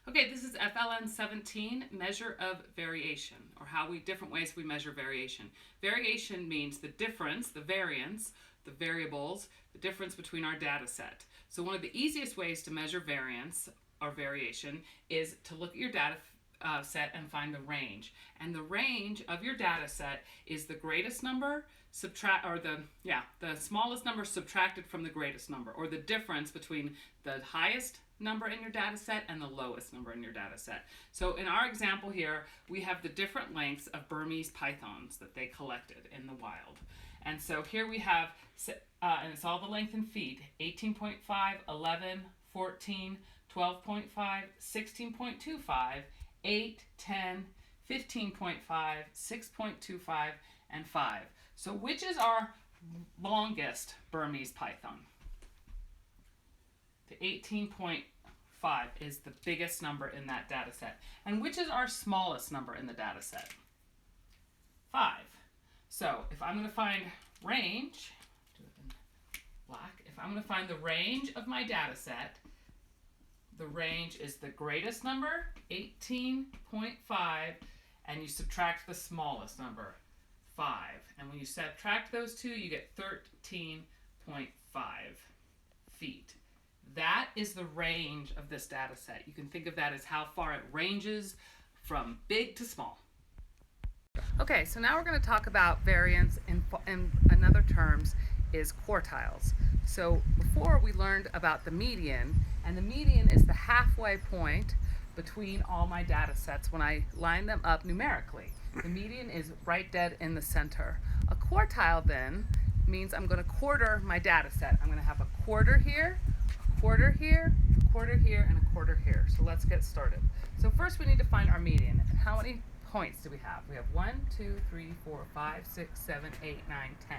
Okay, this is FLN 17, measure of variation, or different ways we measure variation. Variation means the difference, the variance, the variables, the difference between our data set. So one of the easiest ways to measure variance or variation is to look at your data set and find the range. And the range of your data set is the greatest number the smallest number subtracted from the greatest number, or the difference between the highest number in your data set and the lowest number in your data set. So in our example here, we have the different lengths of Burmese pythons that they collected in the wild. And so here we have, and it's all the length in feet, 18.5, 11, 14, 12.5, 16.25, 8, 10, 15.5, 6.25, and 5. So which is our longest Burmese python? The 18.5 is the biggest number in that data set. And which is our smallest number in the data set? 5. So if I'm going to find range, do it in black. If I'm going to find the range of my data set, the range is the greatest number, 18.5, and you subtract the smallest number, 5. And when you subtract those two, you get 13.5 feet. That is the range of this data set. You can think of that as how far it ranges from big to small. Okay, so now we're going to talk about variance in another terms is quartiles. So before we learned about the median, and the median is the halfway point between all my data sets when I line them up numerically. The median is right dead in the center. A quartile then means I'm going to quarter my data set. I'm going to have a quarter here, a quarter here, a quarter here, and a quarter here. So let's get started. So first we need to find our median. How many points do we have? We have 1, 2, 3, 4, 5, 6, 7, 8, 9, 10.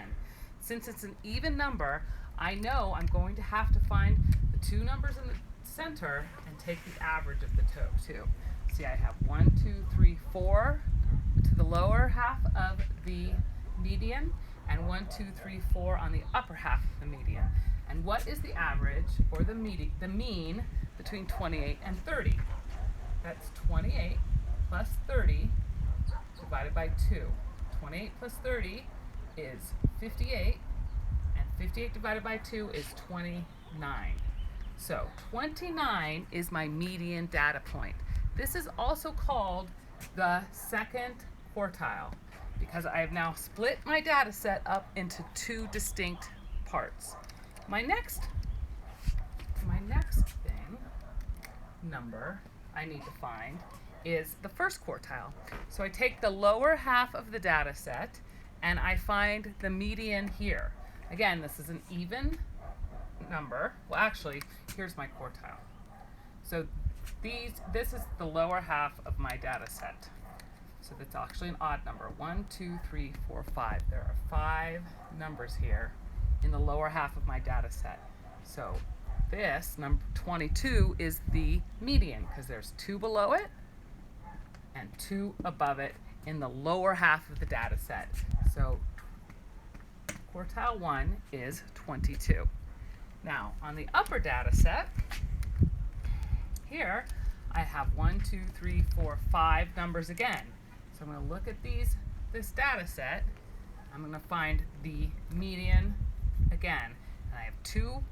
Since it's an even number, I know I'm going to have to find the two numbers in the center and take the average of the two. See, I have 1, 2, 3, 4 to the lower half of the median, and 1, 2, 3, 4 on the upper half of the median. And what is the average, or the mean, between 28 and 30? That's 28 plus 30 divided by 2. 28 plus 30 is 58, and 58 divided by 2 is 29. So 29 is my median data point. This is also called the second quartile because I have now split my data set up into two distinct parts. My next number I need to find is the first quartile. So I take the lower half of the data set and I find the median here. Again, this is an even number. Well, actually, here's my quartile. So this is the lower half of my data set. So that's actually an odd number. 1, 2, 3, 4, 5. There are 5 numbers here in the lower half of my data set. So this number 22 is the median because there's 2 below it and 2 above it in the lower half of the data set. So quartile 1 is 22. Now on the upper data set, here I have 1, 2, 3, 4, 5 numbers again. So I'm going to look at this data set. I'm going to find the median again. And I have 2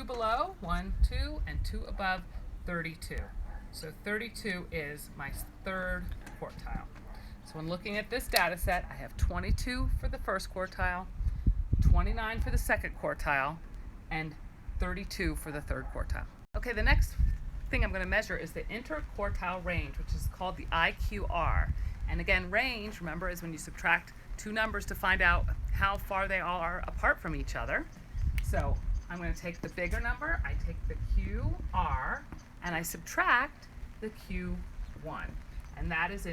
below, 1, 2, and 2 above, 32. So 32 is my third quartile. So when looking at this data set, I have 22 for the first quartile, 29 for the second quartile, and 32 for the third quartile. Okay, the next thing I'm going to measure is the interquartile range, which is called the IQR. And again, range, remember, is when you subtract two numbers to find out how far they all are apart from each other. So I'm going to take the bigger number, I take the QR, and I subtract the Q1. And that is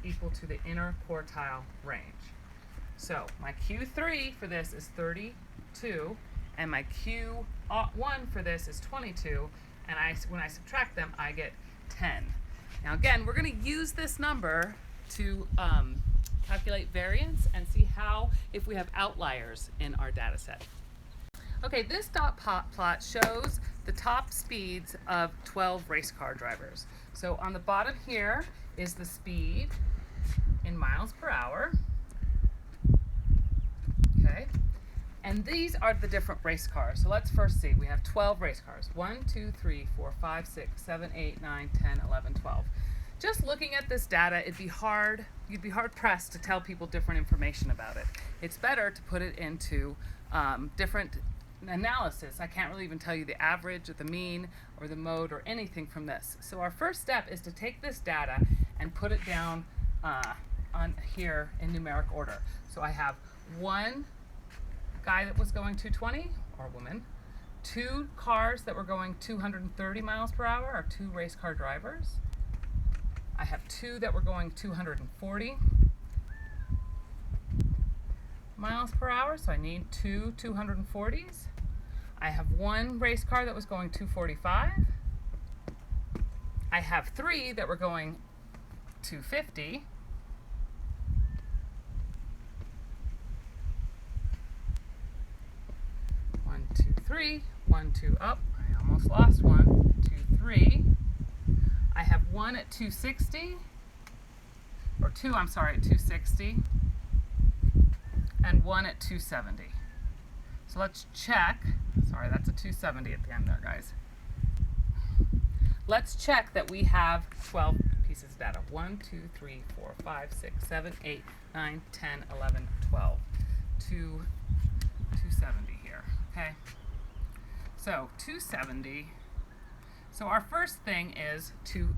equal to the interquartile range. So my Q3 for this is 32, and my Q1 for this is 22, and when I subtract them, I get 10. Now again, we're going to use this number to calculate variance and see if we have outliers in our data set. Okay, this dot plot shows the top speeds of 12 race car drivers. So on the bottom here is the speed in miles per hour. Okay. And these are the different race cars. So let's first see. We have 12 race cars. 1, 2, 3, 4, 5, 6, 7, 8, 9, 10, 11, 12. Just looking at this data, you'd be hard pressed to tell people different information about it. It's better to put it into different analysis. I can't really even tell you the average or the mean or the mode or anything from this. So our first step is to take this data and put it down on here in numeric order. So I have one guy that was going 220, or woman, 2 cars that were going 230 miles per hour, or 2 race car drivers. I have 2 that were going 240 miles per hour, so I need 2 240s. I have 1 race car that was going 245. I have 3 that were going 250. One, two, three. 1, 2, up. I almost lost 1, 2, 3. I have 1 at 260, or 2, I'm sorry, at 260, and 1 at 270. So let's check. Sorry, that's a 270 at the end there, guys. Let's check that we have 12 pieces of data. 1, 2, 3, 4, 5, 6, 7, 8, 9, 10, 11, 12. 270 here, okay? So 270. So our first thing is to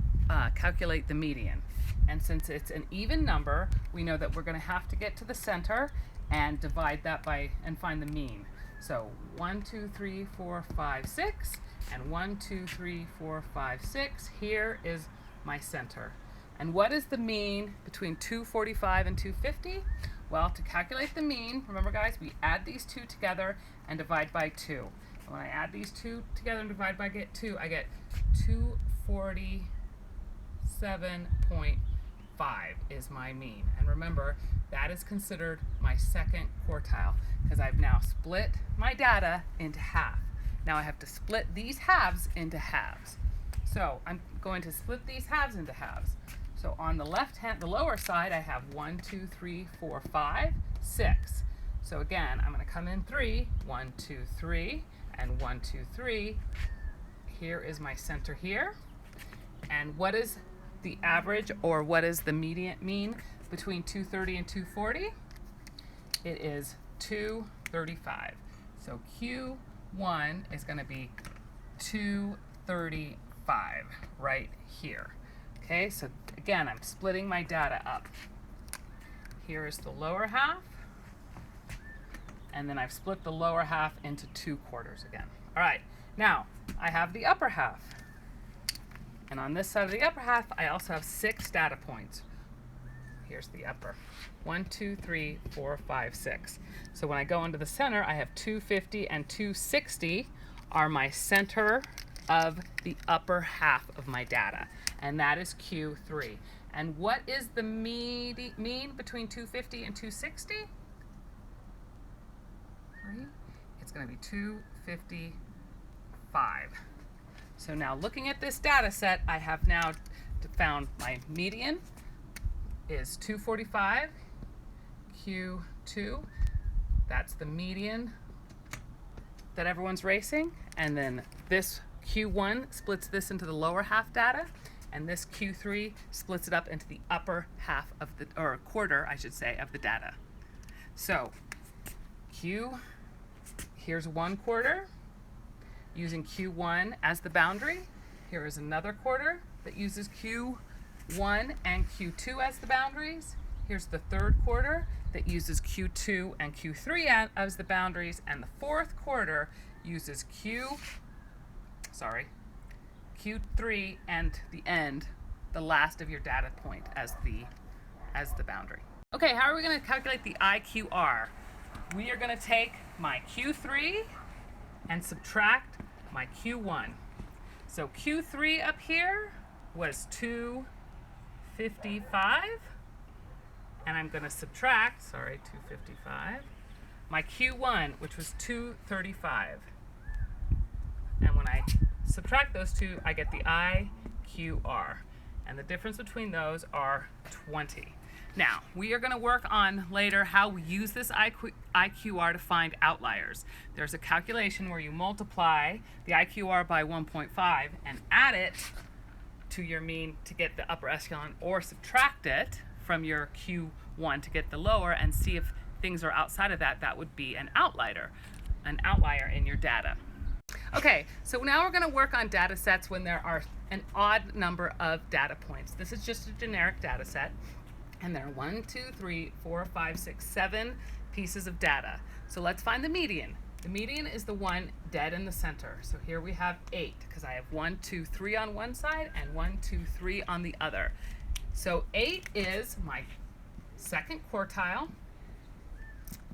calculate the median. And since it's an even number, we know that we're going to have to get to the center and divide that by and find the mean. So 1, 2, 3, 4, 5, 6, and 1, 2, 3, 4, 5, 6. Here is my center. And what is the mean between 245 and 250? Well, to calculate the mean, remember guys, we add these two together and divide by 2. And when I add these two together and divide by 2, I get 247.5 is my mean. And remember, that is considered my second quartile because I've now split my data into half. Now I have to split these halves into halves. So I'm going to split these halves into halves. So on the left hand, the lower side, I have 1, 2, 3, 4, 5, 6. So again, I'm going to come in 3, 1, 2, 3, and 1, 2, 3. Here is my center here. And what is the average, or what is the median mean between 230 and 240? It is 235. So Q1 is going to be 235 right here. Okay, so again, I'm splitting my data up. Here is the lower half, and then I've split the lower half into 2 quarters again. All right, now I have the upper half. And on this side of the upper half, I also have 6 data points. Here's the upper. 1, 2, 3, 4, 5, 6. So when I go into the center, I have 250 and 260 are my center of the upper half of my data. And that is Q3. And what is the mean between 250 and 260? It's going to be 255. So now looking at this data set, I have now found my median is 245, Q2. That's the median that everyone's racing. And then this Q1 splits this into the lower half data, and this Q3 splits it up into the upper half of the, or a quarter, I should say, of the data. So here's 1 quarter using Q1 as the boundary. Here is another quarter that uses Q1 and Q2 as the boundaries. Here's the 3rd quarter that uses Q2 and Q3 as the boundaries, and the 4th quarter uses Q3 and the end, the last of your data point as the boundary. Okay, how are we going to calculate the IQR? We are going to take my Q3 and subtract my Q1. So Q3 up here was 255, and I'm going to subtract, 255, my Q1, which was 235. And when I subtract those two, I get the IQR. And the difference between those are 20. Now, we are going to work on later how we use this IQR to find outliers. There's a calculation where you multiply the IQR by 1.5 and add it to your mean to get the upper echelon, or subtract it from your Q1 to get the lower, and see if things are outside of that. That would be an outlier in your data. Okay, so now we're going to work on data sets when there are an odd number of data points. This is just a generic data set, and there are 1, 2, 3, 4, 5, 6, 7 pieces of data. So let's find the median. The median is the one dead in the center. So here we have 8, because I have 1, 2, 3 on one side and 1, 2, 3 on the other. So 8 is my second quartile,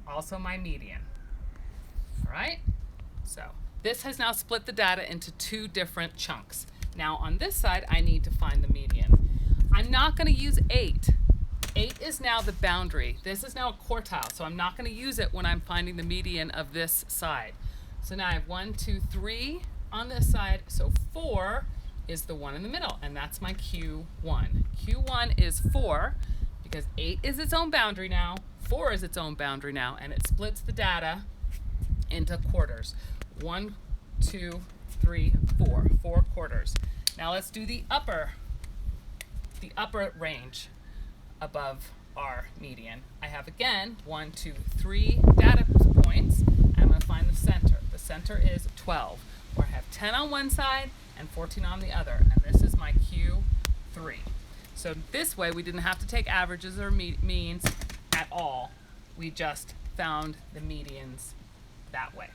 also my median. All right? So this has now split the data into 2 different chunks. Now on this side, I need to find the median. I'm not going to use 8. 8 is now the boundary. This is now a quartile, so I'm not going to use it when I'm finding the median of this side. So now I have 1, 2, 3 on this side, so 4 is the one in the middle, and that's my Q1. Q1 is 4, because 8 is its own boundary now, 4 is its own boundary now, and it splits the data into quarters. 1, 2, 3, 4. 4 quarters. Now let's do the upper range above our median. I have again 1, 2, 3 data points. I'm going to find the center. The center is 12, where I have 10 on one side and 14 on the other, and this is my Q3. So this way we didn't have to take averages or means at all. We just found the medians that way.